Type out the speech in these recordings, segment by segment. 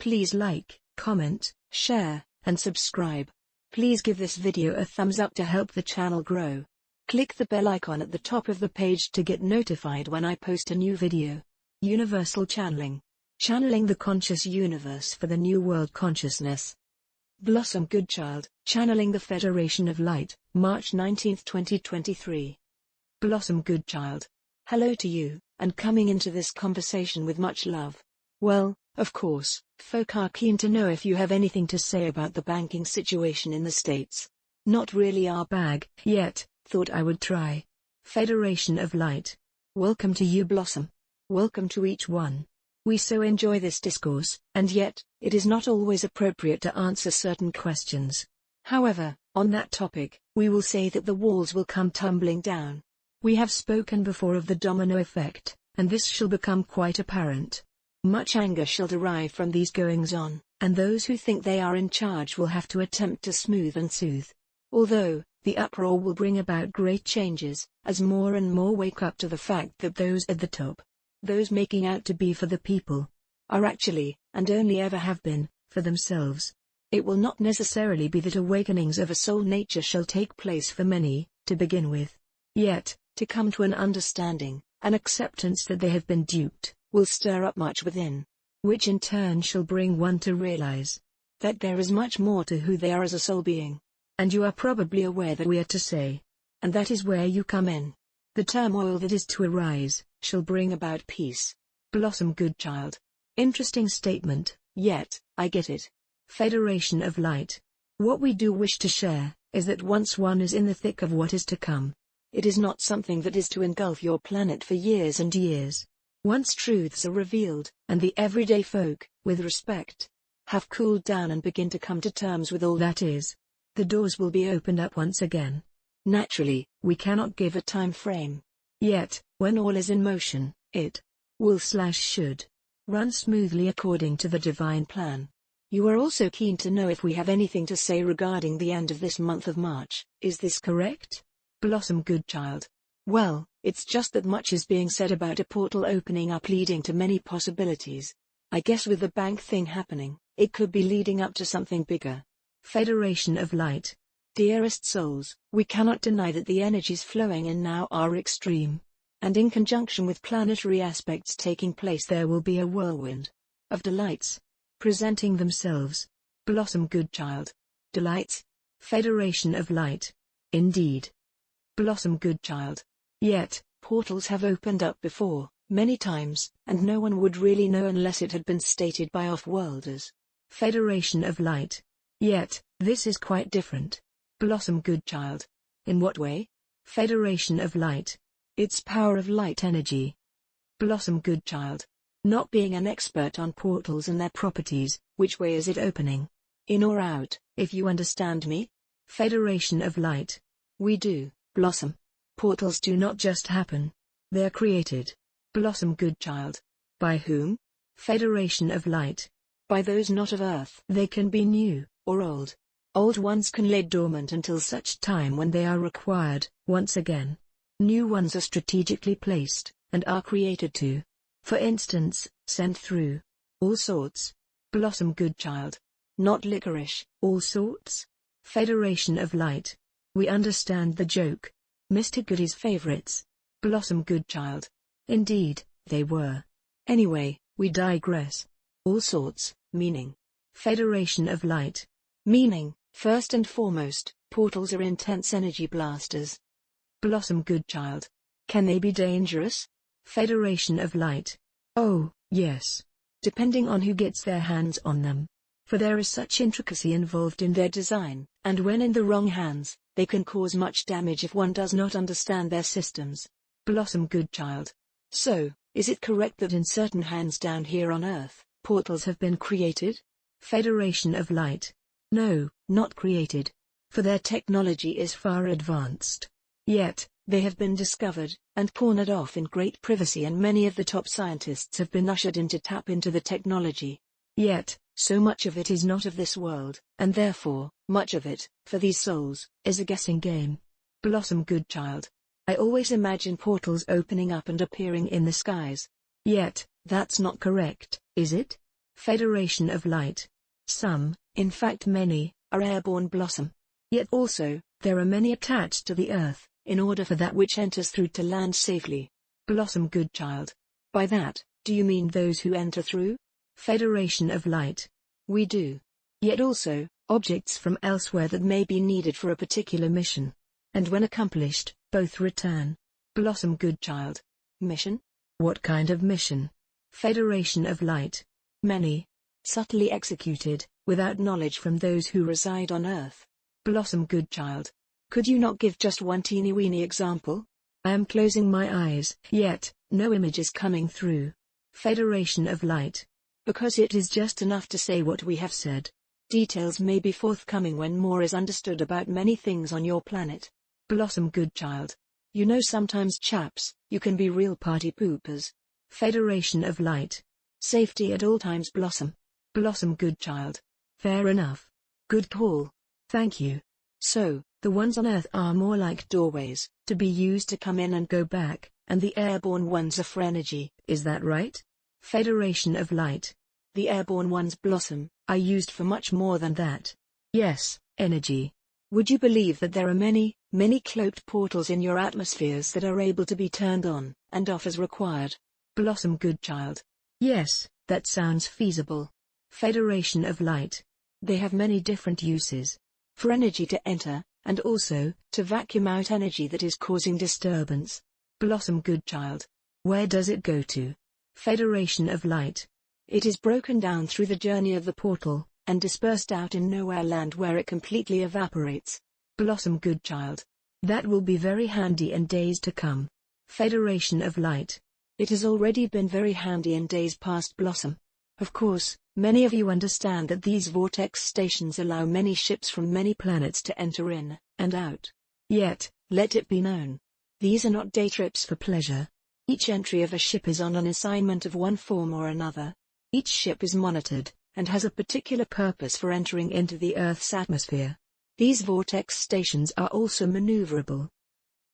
Please like, comment, share, and subscribe. Please give this video a thumbs up to help the channel grow. Click the bell icon at the top of the page to get notified when I post a new video. Universal Channeling. Channeling the conscious universe for the new world consciousness. Blossom Goodchild, Channeling the Federation of Light, March 19, 2023. Blossom Goodchild. Hello to you, and coming into this conversation with much love. Well, of course, folk are keen to know if you have anything to say about the banking situation in the States. Not really our bag, yet, thought I would try. Federation of Light. Welcome to you, Blossom. Welcome to each one. We so enjoy this discourse, and yet, it is not always appropriate to answer certain questions. However, on that topic, we will say that the walls will come tumbling down. We have spoken before of the domino effect, and this shall become quite apparent. Much anger shall derive from these goings-on, and those who think they are in charge will have to attempt to smooth and soothe. Although, the uproar will bring about great changes, as more and more wake up to the fact that those at the top, those making out to be for the people, are actually, and only ever have been, for themselves. It will not necessarily be that awakenings of a soul nature shall take place for many, to begin with. Yet, to come to an understanding, an acceptance that they have been duped, will stir up much within, which in turn shall bring one to realize that there is much more to who they are as a soul being. And you are probably aware that we are to say, and that is where you come in. The turmoil that is to arise shall bring about peace. Blossom Goodchild. Interesting statement, yet, I get it. Federation of Light. What we do wish to share is that once one is in the thick of what is to come, it is not something that is to engulf your planet for years and years. Once truths are revealed, and the everyday folk, with respect, have cooled down and begin to come to terms with all that is, the doors will be opened up once again. Naturally, we cannot give a time frame. Yet, when all is in motion, it will/should run smoothly according to the divine plan. You are also keen to know if we have anything to say regarding the end of this month of March. Is this correct? Blossom Goodchild. Well, it's just that much is being said about a portal opening up leading to many possibilities. I guess with the bank thing happening, it could be leading up to something bigger. Federation of Light. Dearest souls, we cannot deny that the energies flowing in now are extreme. And in conjunction with planetary aspects taking place, there will be a whirlwind of delights presenting themselves. Blossom Goodchild. Delights. Federation of Light. Indeed. Blossom Goodchild. Yet, portals have opened up before, many times, and no one would really know unless it had been stated by off-worlders. Federation of Light. Yet, this is quite different. Blossom Goodchild. In what way? Federation of Light. Its power of light energy. Blossom Goodchild. Not being an expert on portals and their properties, which way is it opening? In or out, if you understand me? Federation of Light. We do, Blossom. Portals do not just happen. They are created. Blossom Goodchild. By whom? Federation of Light. By those not of Earth. They can be new, or old. Old ones can lay dormant until such time when they are required, once again. New ones are strategically placed, and are created to, for instance, send through all sorts. Blossom Goodchild. Not licorice, all sorts? Federation of Light. We understand the joke. Mr. Goody's favorites. Blossom Goodchild. Indeed, they were. Anyway, we digress. All sorts, meaning. Federation of Light. Meaning, first and foremost, portals are intense energy blasters. Blossom Goodchild. Can they be dangerous? Federation of Light. Oh, yes. Depending on who gets their hands on them. For there is such intricacy involved in their design, and when in the wrong hands, they can cause much damage if one does not understand their systems. Blossom Goodchild. So, is it correct that in certain hands down here on Earth, portals have been created? Federation of Light. No, not created. For their technology is far advanced. Yet, they have been discovered, and cornered off in great privacy, and many of the top scientists have been ushered in to tap into the technology. Yet, so much of it is not of this world, and therefore, much of it, for these souls, is a guessing game. Blossom Goodchild. I always imagine portals opening up and appearing in the skies. Yet, that's not correct, is it? Federation of Light. Some, in fact many, are airborne blossom. Yet also, there are many attached to the earth, in order for that which enters through to land safely. Blossom Goodchild. By that, do you mean those who enter through? Federation of Light. We do. Yet also, objects from elsewhere that may be needed for a particular mission. And when accomplished, both return. Blossom Goodchild. Mission? What kind of mission? Federation of Light. Many. Subtly executed, without knowledge from those who reside on Earth. Blossom Goodchild. Could you not give just one teeny-weeny example? I am closing my eyes, yet, no image is coming through. Federation of Light. Because it is just enough to say what we have said. Details may be forthcoming when more is understood about many things on your planet. Blossom Goodchild. You know sometimes chaps, you can be real party poopers. Federation of Light. Safety at all times Blossom. Blossom Goodchild. Fair enough. Good call. Thank you. So, the ones on Earth are more like doorways, to be used to come in and go back, and the airborne ones are for energy, is that right? Federation of Light. The airborne ones Blossom, are used for much more than that. Yes, energy. Would you believe that there are many, many cloaked portals in your atmospheres that are able to be turned on, and off as required? Blossom Goodchild. Yes, that sounds feasible. Federation of Light. They have many different uses. For energy to enter, and also, to vacuum out energy that is causing disturbance. Blossom Goodchild. Where does it go to? Federation of Light. It is broken down through the journey of the portal, and dispersed out in nowhere land where it completely evaporates. Blossom Goodchild. That will be very handy in days to come. Federation of Light. It has already been very handy in days past Blossom. Of course, many of you understand that these vortex stations allow many ships from many planets to enter in, and out. Yet, let it be known. These are not day trips for pleasure. Each entry of a ship is on an assignment of one form or another. Each ship is monitored, and has a particular purpose for entering into the Earth's atmosphere. These vortex stations are also maneuverable.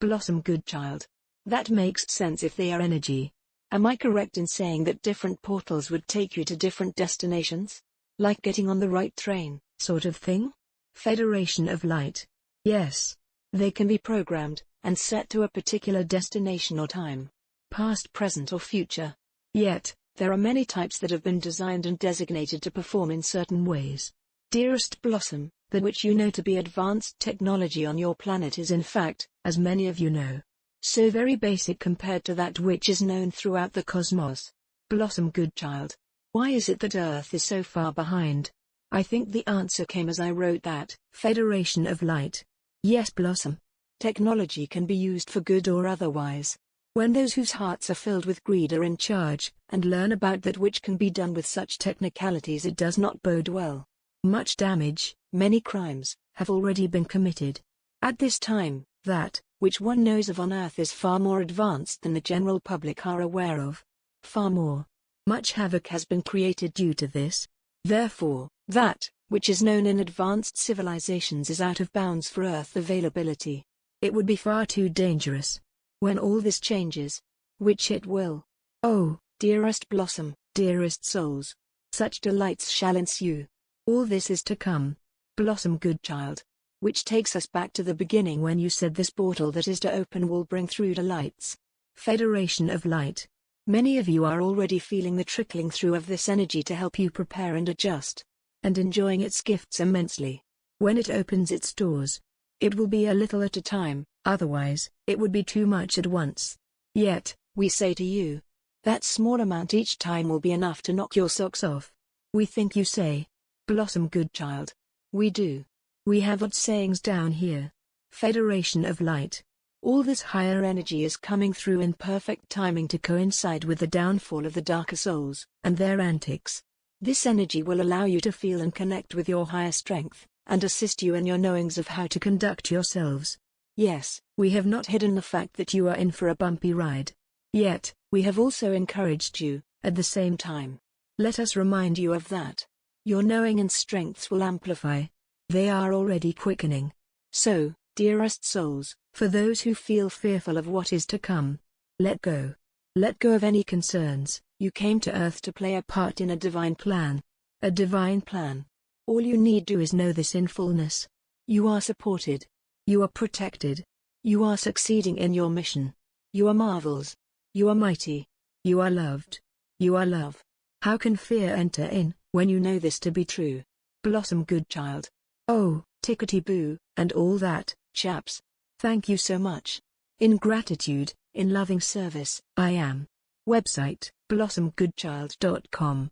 Blossom Goodchild. That makes sense if they are energy. Am I correct in saying that different portals would take you to different destinations? Like getting on the right train, sort of thing? Federation of Light. Yes. They can be programmed, and set to a particular destination or time. Past, present or future. Yet, there are many types that have been designed and designated to perform in certain ways. Dearest Blossom, that which you know to be advanced technology on your planet is in fact, as many of you know, so very basic compared to that which is known throughout the cosmos. Blossom Goodchild. Why is it that Earth is so far behind? I think the answer came as I wrote that. Federation of Light. Yes, Blossom. Technology can be used for good or otherwise. When those whose hearts are filled with greed are in charge, and learn about that which can be done with such technicalities, it does not bode well. Much damage, many crimes, have already been committed. At this time, that which one knows of on Earth is far more advanced than the general public are aware of. Far more. Much havoc has been created due to this. Therefore, that which is known in advanced civilizations is out of bounds for Earth availability. It would be far too dangerous. When all this changes, which it will. Oh, dearest Blossom, dearest souls, such delights shall ensue. All this is to come. Blossom Goodchild. Which takes us back to the beginning when you said this portal that is to open will bring through to lights. Federation of Light. Many of you are already feeling the trickling through of this energy to help you prepare and adjust, and enjoying its gifts immensely. When it opens its doors, it will be a little at a time, otherwise, it would be too much at once. Yet, we say to you, that small amount each time will be enough to knock your socks off. We think you say. Blossom Goodchild. We do. We have odd sayings down here. Federation of Light. All this higher energy is coming through in perfect timing to coincide with the downfall of the darker souls, and their antics. This energy will allow you to feel and connect with your higher strength, and assist you in your knowings of how to conduct yourselves. Yes, we have not hidden the fact that you are in for a bumpy ride. Yet, we have also encouraged you, at the same time. Let us remind you of that. Your knowing and strengths will amplify. They are already quickening. So, dearest souls, for those who feel fearful of what is to come, let go. Let go of any concerns, You came to Earth to play a part in a divine plan. A divine plan. All you need do is know this in fullness. You are supported. You are protected. You are succeeding in your mission. You are marvels. You are mighty. You are loved. You are love. How can fear enter in, when you know this to be true? Blossom Goodchild. Oh, tickety-boo, and all that, chaps. Thank you so much. In gratitude, in loving service, I am. Website, blossomgoodchild.com.